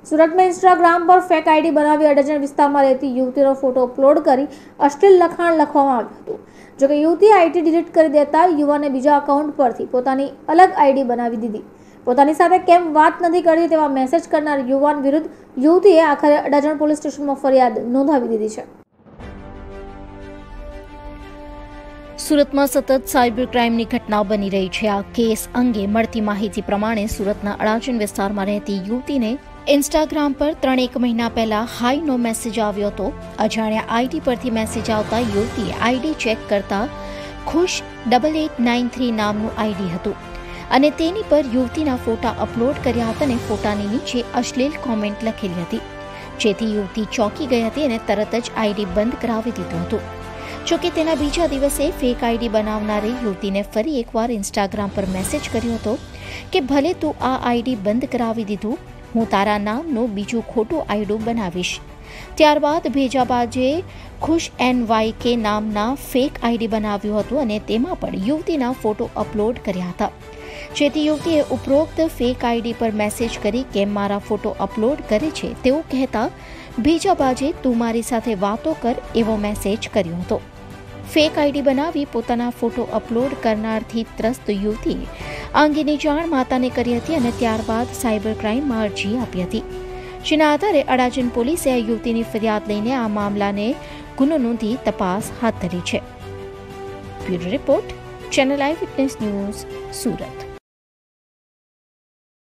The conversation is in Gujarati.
સુરતમાં ઇન્સ્ટાગ્રામ પર ફેક આઈડી બનાવી અડાજણ વિસ્તારમાં રહેતી યુવતીનો ફોટો અપલોડ કરી અશ્લીલ લખાણ લખવામાં આવ્યું હતું. જોકે યુવતીએ આઈડી ડિલીટ કરી દેતા યુવાને બીજા એકાઉન્ટ પરથી પોતાની અલગ આઈડી બનાવી દીધી. પોતાની સાથે કેમ વાત નથી કરતી તેવા મેસેજ કરનાર યુવાન વિરુદ્ધ યુવતીએ આખરે અડાજણ પોલીસ સ્ટેશનમાં ફરિયાદ નોંધાવી દીધી છે. સુરતમાં સતત સાયબર ક્રાઇમની ઘટના બની રહી છે. આ કેસ અંગે મળતી માહિતી પ્રમાણે સુરતના અડાજણ વિસ્તારમાં રહેતી યુવતીને ઇન્સ્ટાગ્રામ પર 3-1 મહિના પહેલા હાઈનો મેસેજ આવ્યો હતો. અજાણ્યા આઈડી પરથી મેસેજ આવતા યુવતીએ આઈડી ચેક કરતા ખુશ 8893 નામનું આઈડી હતું અને તેની પર યુવતીના ફોટા અપલોડ કર્યા હતા અને ફોટાની નીચે અશ્લીલ કોમેન્ટ લખેલી હતી, જેથી યુવતી ચોંકી ગઈ હતી અને તરત જ આઈડી બંધ કરાવી દીધું હતું. જોકે તેના બીજા દિવસે ફેક આઈડી બનાવનારી યુવતીને ફરી એકવાર ઇન્સ્ટાગ્રામ પર મેસેજ કર્યો હતો કે ભલે તું આ આઈડી બંધ કરાવી દીધું, હું તારા નામનું બીજું ખોટું આઈડી બનાવીશ. ત્યારબાદ ભેજાબાજે ખુશ NYK નામના ફેક આઈડી બનાવ્યું હતું અને તેમાં પણ યુવતીના ફોટો અપલોડ કર્યા હતા, જેથી યુવતીએ ઉપરોક્ત ફેક આઈડી પર મેસેજ કરી કેમ મારા ફોટો અપલોડ કરે છે તેવું કહેતા ભેજાબાજે તું મારી સાથે વાતો કર એવો મેસેજ કર્યો હતો. ફેક આઈડી બનાવી પોતાના ફોટો અપલોડ કરનારથી ત્રસ્ત યુવતીએ આ અંગેની જાણ માતાને કરી હતી અને ત્યારબાદ સાયબર ક્રાઇમમાં અરજી આપી હતી, જેના આધારે અડાજણ પોલીસે આ યુવતીની ફરિયાદ લઈને આ મામલાને ગુનો નોંધી તપાસ હાથ ધરી છે. બ્યુરો રિપોર્ટ, ચેનલ આઈ વિટનેસ ન્યૂઝ, સુરત.